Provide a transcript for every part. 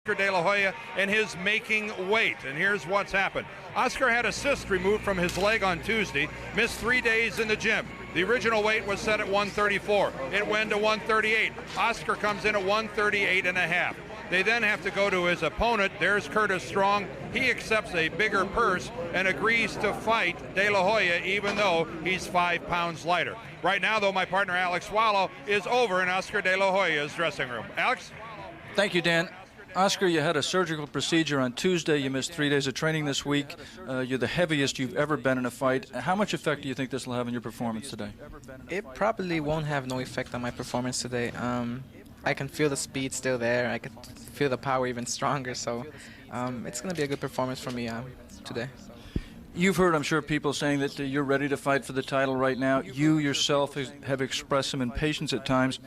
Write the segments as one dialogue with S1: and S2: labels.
S1: Oscar De La Hoya and his making weight. And here's what's happened. Oscar had a cyst removed from his leg on Tuesday, missed 3 days in the gym. The original weight was set at 134. It went to 138. Oscar comes in at 138 and a half. They then have to go to his opponent. There's Curtis Strong. He accepts a bigger purse and agrees to fight De La Hoya even though he's 5 pounds lighter. Right now, though, my partner Alex Swallow is over in Oscar De La Hoya's dressing room. Alex?
S2: Thank you, Dan. Oscar, you had a surgical procedure on Tuesday. You missed 3 days of training this week. You're the heaviest you've ever been in a fight. How much effect do you think this will have on your performance today?
S3: It probably won't have no effect on my performance today. I can feel the speed still there. I can feel the power even stronger. So it's going to be a good performance for me today.
S2: You've heard, I'm sure, people saying that you're ready to fight for the title right now. You yourself have expressed some impatience at times.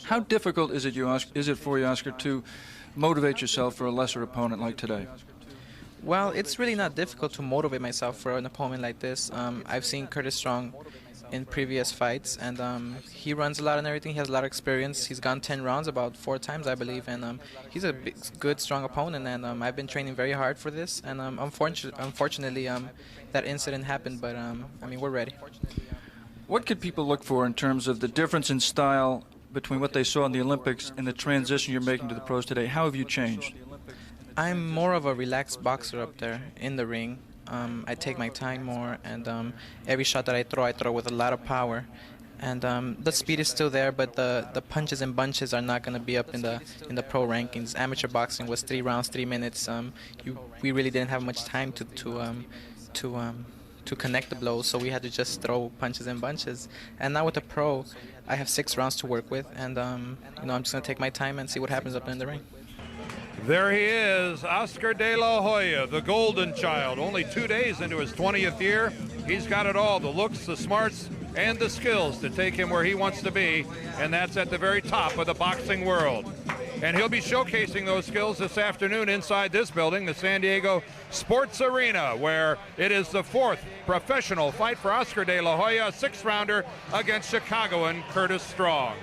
S2: How difficult is it for you, Oscar, to motivate yourself for a lesser opponent like today?
S3: Well, it's really not difficult to motivate myself for an opponent like this. I've seen Curtis Strong in previous fights, and he runs a lot and everything. He has a lot of experience. He's gone 10 rounds about 4 times, I believe, and he's a big, good, strong opponent, and I've been training very hard for this, and unfortunately that incident happened, but I mean, we're ready.
S2: What could people look for in terms of the difference in style between what they saw in the Olympics and the transition you're making to the pros today? How have you changed?
S3: I'm more of a relaxed boxer up there in the ring. I take my time more, and every shot that I throw with a lot of power. And the speed is still there, but the punches and bunches are not going to be up in the pro rankings. Amateur boxing was 3 rounds, 3 minutes. We really didn't have much time to connect the blows, so we had to just throw punches and bunches. And now with the pro, I have 6 rounds to work with, and I'm just going to take my time and see what happens up in the ring.
S1: There he is, Oscar De La Hoya, the golden child. Only 2 days into his 20th year. He's got it all, the looks, the smarts, and the skills to take him where he wants to be, and that's at the very top of the boxing world. And he'll be showcasing those skills this afternoon inside this building, the San Diego Sports Arena, where it is the 4th professional fight for Oscar De La Hoya, a 6th-rounder against Chicagoan Curtis Strong.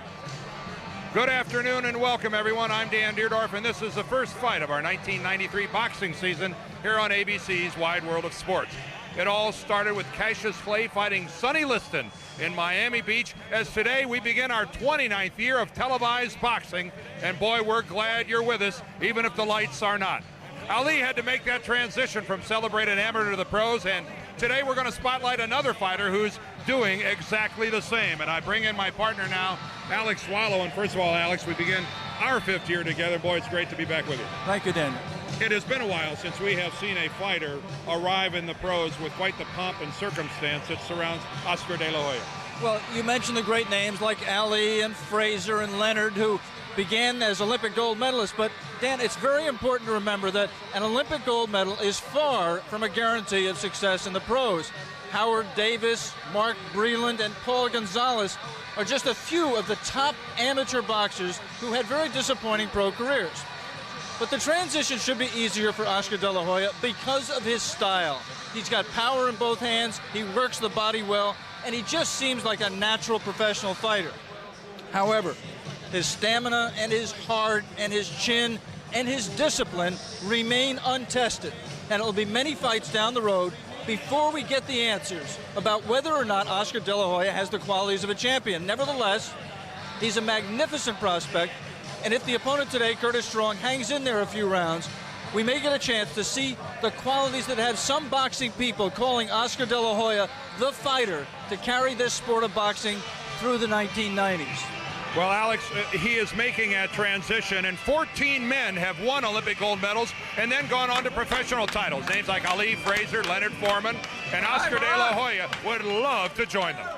S1: Good afternoon and welcome, everyone. I'm Dan Deerdorf, and this is the first fight of our 1993 boxing season here on ABC's Wide World of Sports. It all started with Cassius Clay fighting Sonny Liston in Miami Beach, as today we begin our 29th year of televised boxing, and boy, we're glad you're with us, even if the lights are not. Ali had to make that transition from celebrated amateur to the pros, and today we're going to spotlight another fighter who's doing exactly the same. And I bring in my partner now, Alex Swallow. And first of all, Alex, we begin our 5th year together. Boy, it's great to be back with you.
S2: Thank you, Dan.
S1: It has been a while since we have seen a fighter arrive in the pros with quite the pomp and circumstance that surrounds Oscar De La Hoya.
S2: Well, you mentioned the great names like Ali and Fraser and Leonard, who began as Olympic gold medalists, but Dan, it's very important to remember that an Olympic gold medal is far from a guarantee of success in the pros. Howard Davis, Mark Breland, and Paul Gonzalez are just a few of the top amateur boxers who had very disappointing pro careers. But the transition should be easier for Oscar De La Hoya because of his style. He's got power in both hands, he works the body well, and he just seems like a natural professional fighter. However, his stamina and his heart and his chin and his discipline remain untested. And it'll be many fights down the road before we get the answers about whether or not Oscar De La Hoya has the qualities of a champion. Nevertheless, he's a magnificent prospect, and if the opponent today, Curtis Strong, hangs in there a few rounds, we may get a chance to see the qualities that have some boxing people calling Oscar De La Hoya the fighter to carry this sport of boxing through the 1990s.
S1: Well, Alex, he is making that transition, and 14 men have won Olympic gold medals and then gone on to professional titles. Names like Ali, Fraser, Leonard Foreman, and Oscar De La Hoya would love to join them.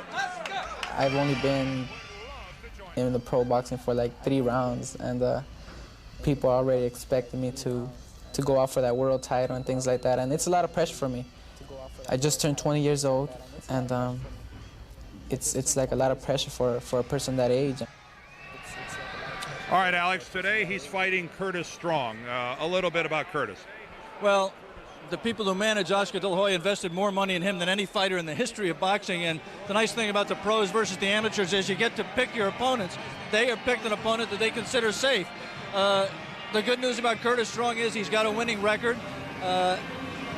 S3: I've only been in the pro boxing for like 3 rounds, and people are already expecting me to go out for that world title and things like that, and it's a lot of pressure for me. I just turned 20 years old, and it's like a lot of pressure for a person that age.
S1: All right, Alex, today he's fighting Curtis Strong. A little bit about Curtis.
S2: Well, the people who manage Oscar De La Hoya invested more money in him than any fighter in the history of boxing, and the nice thing about the pros versus the amateurs is you get to pick your opponents. They have picked an opponent that they consider safe. the good news about Curtis Strong is he's got a winning record.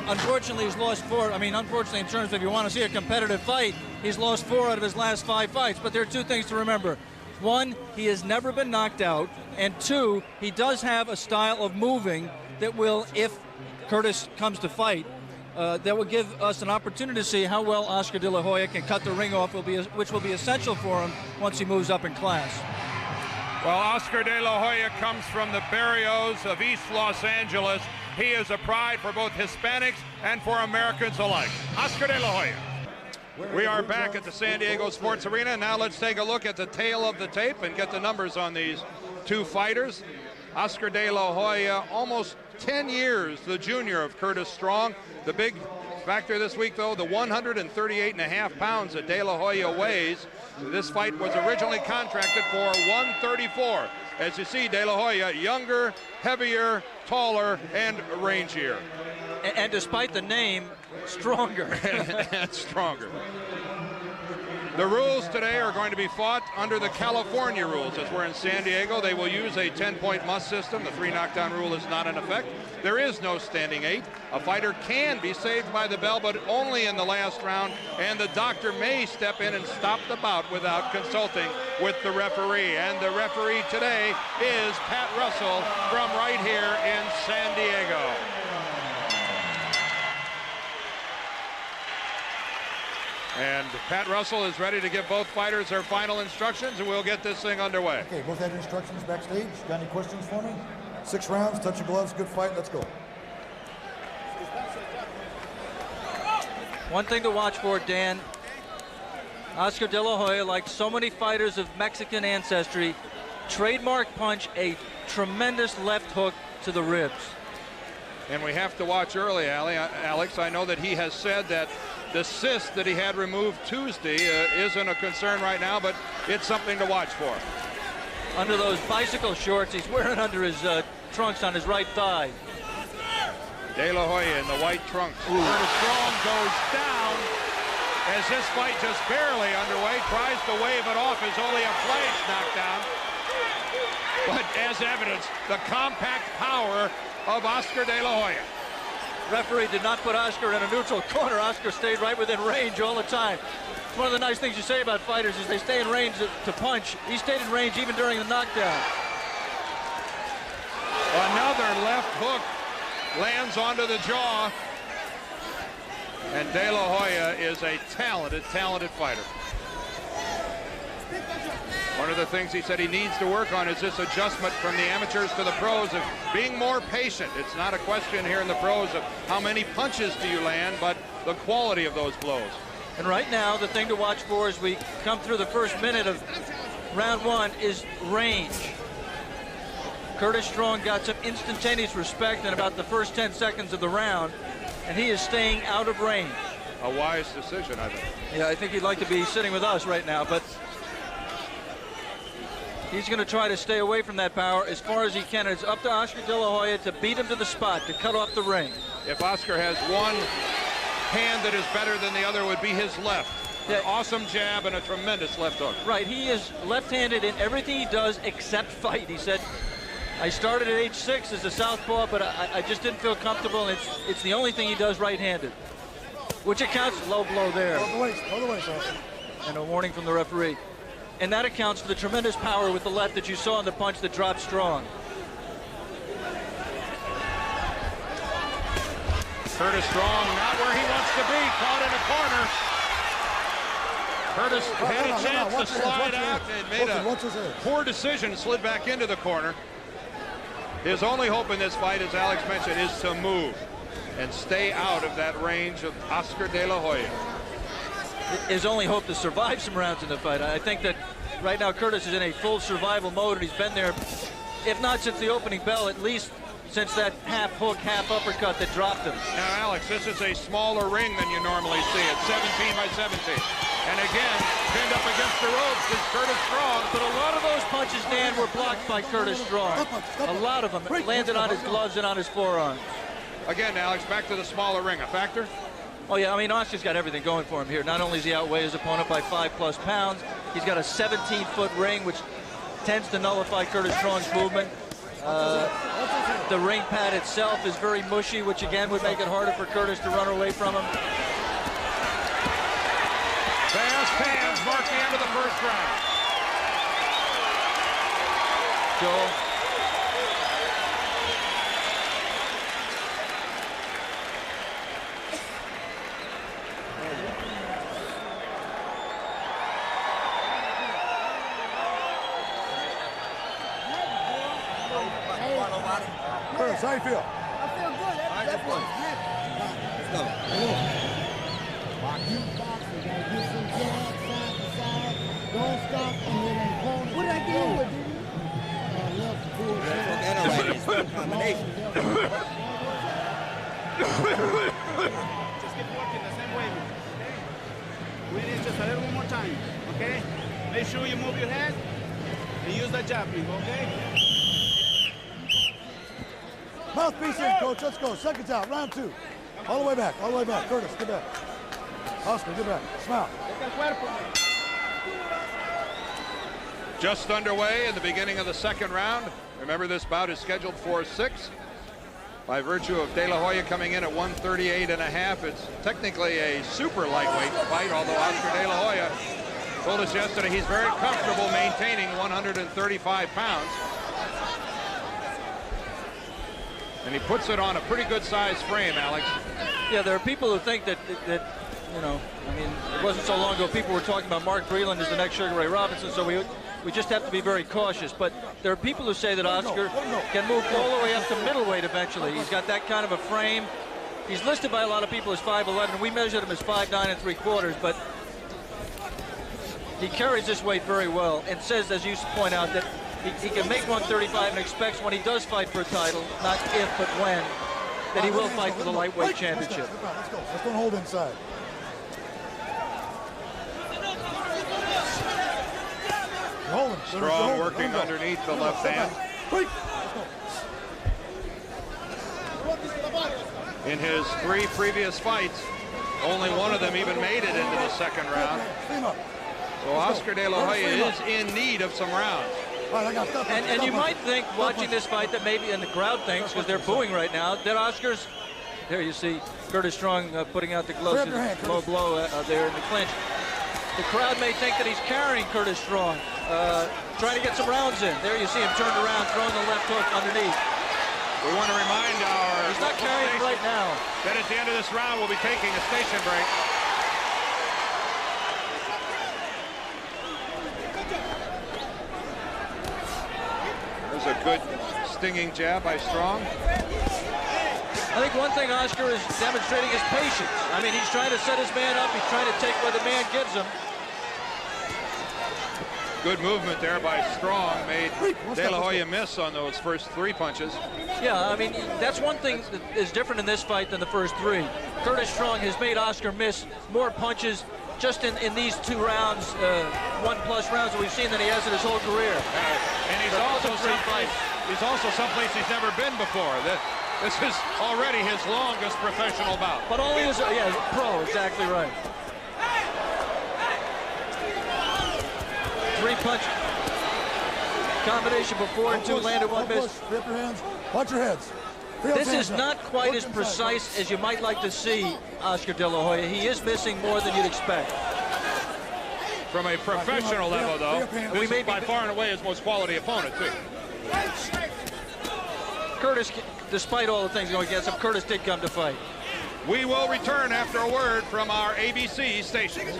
S2: Unfortunately, he's lost 4. I mean, unfortunately, in terms of if you want to see a competitive fight, he's lost 4 out of his last 5 fights. But there are 2 things to remember. 1, he has never been knocked out. And 2, he does have a style of moving that will, if Curtis comes to fight, that will give us an opportunity to see how well Oscar De La Hoya can cut the ring off, which will be essential for him once he moves up in class.
S1: Well, Oscar De La Hoya comes from the barrios of East Los Angeles. He is a pride for both Hispanics and for Americans alike. Oscar De La Hoya. We are back at the San Diego Sports Arena. Now let's take a look at the tail of the tape and get the numbers on these 2 fighters. Oscar De La Hoya, almost 10 years the junior of Curtis Strong. The big factor this week, though, the 138.5 pounds that De La Hoya weighs. This fight was originally contracted for 134. As you see, De La Hoya, younger, heavier, taller, and rangier.
S2: And despite the name, stronger.
S1: And stronger. The rules today are going to be fought under the California rules. As we're in San Diego, they will use a 10-point must system. The 3 knockdown rule is not in effect. There is no standing 8. A fighter can be saved by the bell, but only in the last round, and the doctor may step in and stop the bout without consulting with the referee. And the referee today is Pat Russell from right here in San Diego. And Pat Russell is ready to give both fighters their final instructions, and we'll get this thing underway.
S4: Okay, both have your instructions backstage. Got any questions for me? 6 rounds, touch your gloves, good fight, let's go.
S2: One thing to watch for, Dan, Oscar De La Hoya, like so many fighters of Mexican ancestry, trademark punch, a tremendous left hook to the ribs.
S1: And we have to watch early, Alex. I know that he has said that the cyst that he had removed Tuesday isn't a concern right now, but it's something to watch for.
S2: Under those bicycle shorts he's wearing under his trunks on his right thigh.
S1: De La Hoya in the white trunks. Curtis Strong goes down as this fight just barely underway. Tries to wave it off as only a flash knockdown. But as evidence, the compact power of Oscar De La Hoya.
S2: Referee did not put Oscar in a neutral corner. Oscar stayed right within range all the time. It's one of the nice things you say about fighters is they stay in range to punch. He stayed in range even during the knockdown.
S1: Another left hook lands onto the jaw. And De La Hoya is a talented fighter. One of the things he said he needs to work on is this adjustment from the amateurs to the pros of being more patient. It's not a question here in the pros of how many punches do you land, but the quality of those blows.
S2: And right now, the thing to watch for as we come through the first minute of round 1 is range. Curtis Strong got some instantaneous respect in about the first 10 seconds of the round, and he is staying out of range.
S1: A wise decision, I think.
S2: Yeah, I think he'd like to be sitting with us right now, but he's going to try to stay away from that power as far as he can. It's up to Oscar De La Hoya to beat him to the spot, to cut off the ring.
S1: If Oscar has one hand that is better than the other, would be his left.
S2: Yeah.
S1: Awesome jab and a tremendous left hook.
S2: Right, he is left-handed in everything he does except fight. He said, I started at age 6 as a southpaw, but I just didn't feel comfortable, and it's the only thing he does right-handed. Which accounts, low blow there.
S4: All the way, Austin.
S2: And a warning from the referee. And that accounts for the tremendous power with the left that you saw in the punch that dropped Strong.
S1: Curtis Strong not where he wants to be, caught in a corner. Curtis had a chance to slide out and made a poor decision, slid back into the corner. His only hope in this fight, as Alex mentioned, is to move and stay out of that range of Oscar De La Hoya.
S2: His only hope to survive some rounds in the fight. I think that right now Curtis is in a full survival mode, and he's been there, if not since the opening bell, at least since that half hook, half uppercut that dropped him.
S1: Now, Alex, this is a smaller ring than you normally see. It's 17 by 17. And again, pinned up against the ropes is Curtis Strong.
S2: But a lot of those punches, Dan, were blocked by Curtis Strong. A lot of them landed on his gloves and on his forearms.
S1: Again, Alex, back to the smaller ring. A factor?
S2: Oh, yeah, I mean, Oscar's got everything going for him here. Not only does he outweigh his opponent by 5+ pounds, he's got a 17-foot ring, which tends to nullify Curtis Strong's movement. The ring pad itself is very mushy, which again would make it harder for Curtis to run away from him.
S1: Fast hands mark the end of the first round.
S2: Joel.
S4: Curtis, how you feel?
S5: I feel good. That's what's happening.
S6: Let's go.
S5: You boxing, gotta get some jabs side to side. Don't stop and hit an opponent. What did I do? Left pull.
S6: That all right. It's one combination.
S7: Just keep working the same way. We need just a little one more time, okay? Make sure you move your head and use that jab, okay?
S4: Mouthpiece in, coach. Let's go. Seconds out. Round 2. All the way back. All the way back. Curtis, get back. Oscar, get back. Smile.
S1: Just underway in the beginning of the second round. Remember, this bout is scheduled for 6. By virtue of De La Hoya coming in at 138.5, it's technically a super lightweight fight, although Oscar De La Hoya told us yesterday he's very comfortable maintaining 135 pounds. And he puts it on a pretty good size frame, Alex.
S2: Yeah, there are people who think that you know, I mean, it wasn't so long ago people were talking about Mark Breland as the next Sugar Ray Robinson, so we just have to be very cautious. But there are people who say that Oscar can move all the way up to middleweight eventually. He's got that kind of a frame. He's listed by a lot of people as 5'11", and we measured him as 5'9 3/4", but he carries this weight very well and says, as you point out, that he can make 135 and expects when he does fight for a title, not if but when, that he will fight for the lightweight championship.
S4: Let's go. Let's don't hold inside. You're holding.
S1: Strong working underneath the left hand.
S4: Quick.
S1: In his 3 previous fights, only one of them even made it into the second round.
S4: Steam up.
S1: So Oscar De La Hoya is in need of some rounds.
S4: All right, I got stuff.
S2: And you might think, watching this fight, that maybe, and the crowd thinks, because they're booing right now, that Oscar's, there you see Curtis Strong putting out the gloves, low blow there in the clinch. The crowd may think that he's carrying Curtis Strong, trying to get some rounds in. There you see him turned around, throwing the left hook underneath.
S1: We want to remind our
S2: He's not carrying it right now.
S1: that at the end of this round we'll be taking a station break. There's a good stinging jab by Strong.
S2: I think one thing Oscar is demonstrating is patience. I mean, he's trying to set his man up. He's trying to take what the man gives him.
S1: Good movement there by Strong. Made De La Hoya miss on those first 3 punches.
S2: Yeah, I mean, that's one thing that is different in this fight than the first 3. Curtis Strong has made Oscar miss more punches just in these 2 rounds, 1+ rounds that we've seen than he has in his whole career.
S1: And he's also someplace he's never been before. This is already his longest professional bout.
S2: But only as a pro, exactly right. 3-punch combination before and 2 landed, 1 missed.
S4: Free up your hands. Watch your heads.
S2: This is not quite as precise as you might like to see Oscar De La Hoya. He is missing more than you'd expect.
S1: From a professional level, though, this is by far and away his most quality opponent, too.
S2: Curtis, despite all the things going against him, Curtis did come to fight.
S1: We will return after a word from our ABC stations.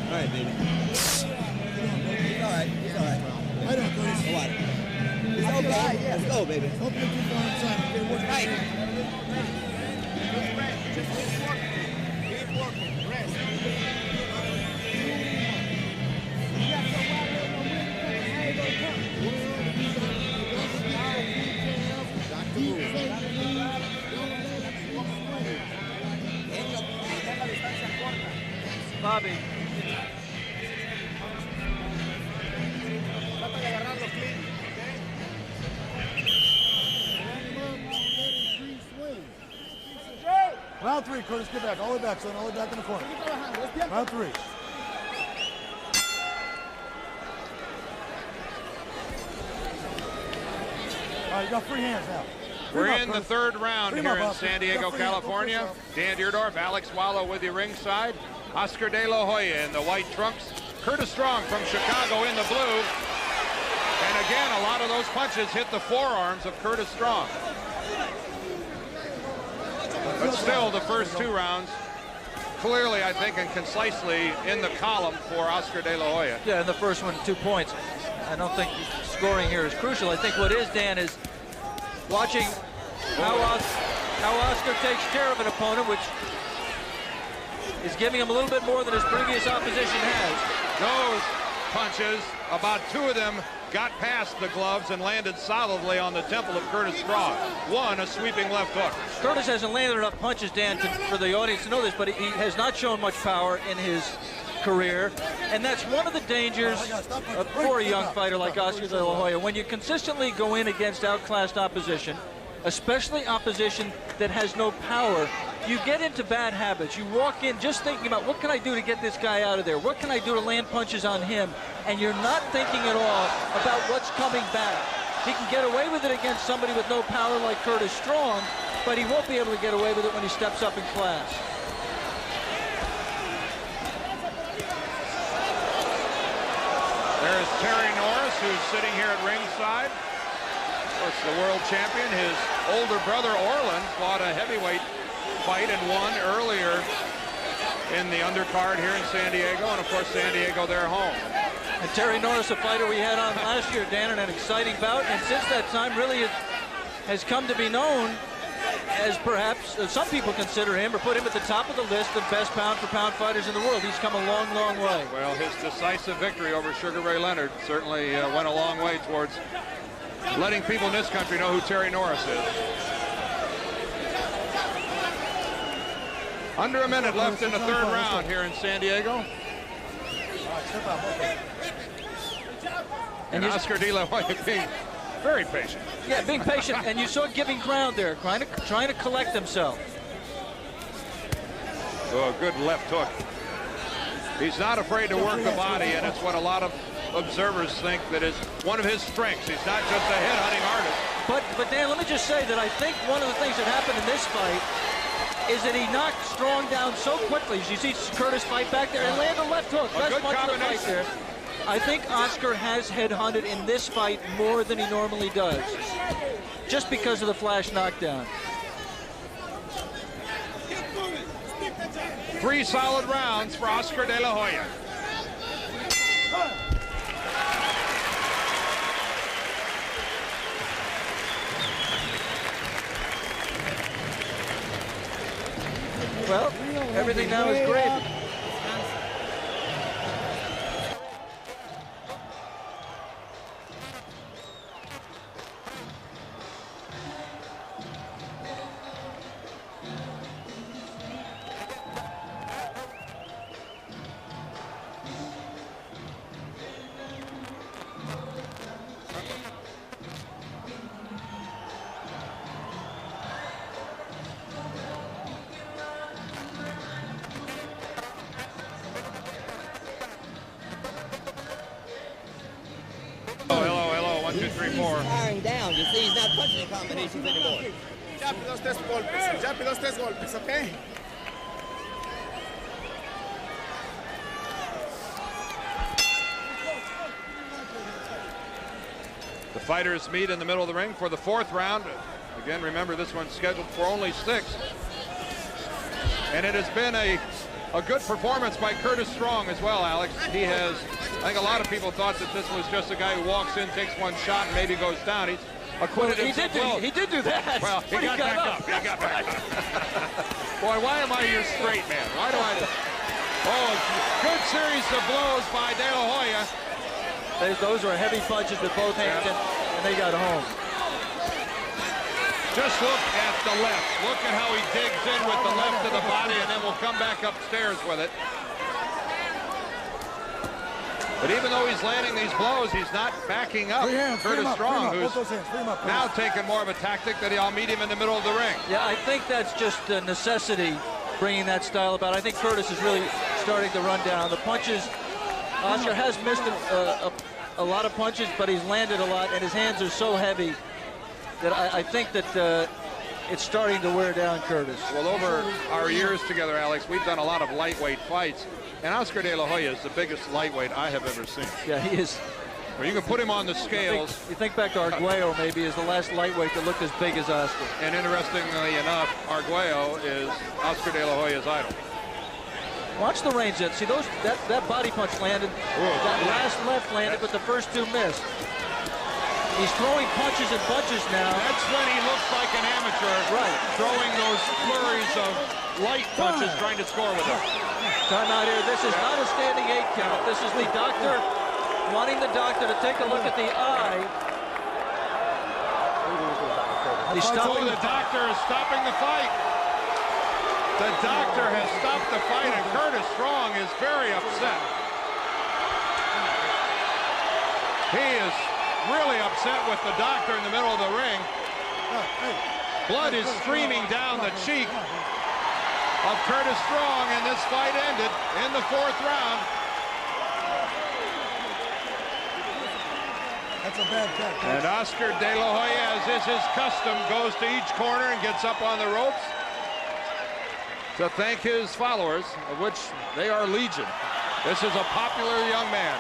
S6: All right, baby. It's all right. It's all right.
S4: I don't know.
S6: It's all right. It's okay. Let's go, baby.
S4: Hope you're too far inside. Okay, work
S6: Right.
S7: Just keep working. Keep working. Rest.
S2: Bobby.
S7: Trata de agarrarlo clean, ¿ok?
S4: Round 3, Curtis, get back. All the way back, son. All the way back in the corner. Round 3. All right, you got free hands now.
S1: We're in the third round here in San Diego, California. Dan Deerdorf, Alex Wallow with you ringside. Oscar De La Hoya in the white trunks. Curtis Strong from Chicago in the blue. And again, a lot of those punches hit the forearms of Curtis Strong. But still, the first 2 rounds, clearly, I think, and concisely in the column for Oscar De La Hoya.
S2: Yeah, in the first one, 2 points. I don't think scoring here is crucial. I think what is, Dan, is watching how Oscar takes care of an opponent, which is giving him a little bit more than his previous opposition has.
S1: Those punches, about 2 of them got past the gloves and landed solidly on the temple of Curtis Strong. One, a sweeping left hook.
S2: Curtis hasn't landed enough punches, Dan, for the audience to know this, but he has not shown much power in his career, and that's one of the dangers for a young fighter like Oscar De La Hoya. When you consistently go in against outclassed opposition, especially opposition that has no power, you get into bad habits. You walk in just thinking about, what can I do to get this guy out of there? What can I do to land punches on him? And you're not thinking at all about what's coming back. He can get away with it against somebody with no power like Curtis Strong, but he won't be able to get away with it when he steps up in class.
S1: There's Terry Norris, who's sitting here at ringside. Of course, the world champion. His older brother, Orland, fought a heavyweight fight and won earlier in the undercard here in San Diego. And, of course, San Diego, their home.
S2: And Terry Norris, a fighter we had on last year, Dan, in an exciting bout. And since that time, really has come to be known as perhaps some people consider him or put him at the top of the list of best pound-for-pound fighters in the world. He's come a long, long way.
S1: Well, his decisive victory over Sugar Ray Leonard certainly went a long way towards letting people in this country know who Terry Norris is. Under a minute left in the third round here in San Diego. And Oscar De La Hoya being very patient.
S2: Yeah, being patient, and you saw giving ground there, trying to collect himself.
S1: Oh, good left hook. He's not afraid to work the body, and it's what a lot of observers think that is one of his strengths. He's not just a head-hunting artist.
S2: But Dan, let me just say that I think one of the things that happened in this fight is that he knocked Strong down so quickly. As you see Curtis fight back there and land a left hook. Best punch of the fight there. I think Oscar has head-hunted in this fight more than he normally does, just because of the flash knockdown.
S1: 3 solid rounds for Oscar De La Hoya.
S2: Well, everything now is great.
S6: Firing down. You see, he's not punching combinations anymore.
S7: Rápidos 3 golpes. Rápidos 3 golpes, okay?
S1: The fighters meet in the middle of the ring for the 4th round. Again, remember, this one's scheduled for only 6. And it has been a good performance by Curtis Strong as well, Alex. He has, I think a lot of people thought that this was just a guy who walks in, takes one shot, and maybe goes down. He's acquitted himself well.
S2: He did do that.
S1: Well, he got back up. He got back up. Boy, why am I your straight man? Why do I... Oh, good series of blows by De La Hoya.
S2: Those were heavy punches with both hands, and they got home.
S1: Just look at the left. Look at how he digs in with the left of the body, and then we'll come back upstairs with it. But even though he's landing these blows, he's not backing up.
S4: Free hands, free
S1: Curtis
S4: him up, free him
S1: Strong,
S4: up.
S1: who's
S4: Both those hands, free him up,
S1: now
S4: Curtis.
S1: taking more of a tactic that I'll meet him in the middle of the ring.
S2: Yeah, I think that's just a necessity bringing that style about. I think Curtis is really starting to run down. The punches, Oscar has missed a lot of punches, but he's landed a lot, and his hands are so heavy that I think that it's starting to wear down Curtis.
S1: Well, over our years together, Alex, we've done a lot of lightweight fights, and Oscar De La Hoya is the biggest lightweight I have ever seen.
S2: Yeah, he is.
S1: Where you can put him on the scales.
S2: You think back to Arguello maybe as the last lightweight that looked as big as Oscar.
S1: And interestingly enough, Arguello is Oscar De La Hoya's idol.
S2: Watch the range. See those that body punch landed. That last left landed, but the first two missed. He's throwing punches and bunches now.
S1: That's when he looks like an amateur,
S2: right?
S1: Throwing those flurries of light punches, trying to score with them.
S2: Time out here. This is not a standing 8 count. This is the doctor wanting the doctor to take a look at the eye. He's stopping.
S1: The doctor is stopping the fight. The doctor has stopped the fight, and Curtis Strong is very upset. He is really upset with the doctor in the middle of the ring. Blood is streaming down the cheek of Curtis Strong, and this fight ended in the 4th round.
S4: That's a bad catch.
S1: And Oscar De La Hoya, as is his custom, goes to each corner and gets up on the ropes to thank his followers, of which they are legion. This is a popular young man.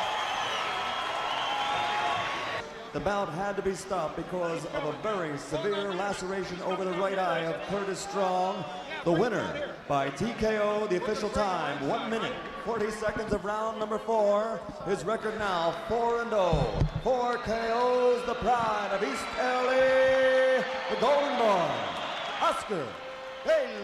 S8: The bout had to be stopped because of a very severe laceration over the right eye of Curtis Strong. The winner by TKO, the official time, 1 minute, 40 seconds of round number 4. His record now 4-0. 4 KOs, the pride of East LA, the Golden Boy, Oscar De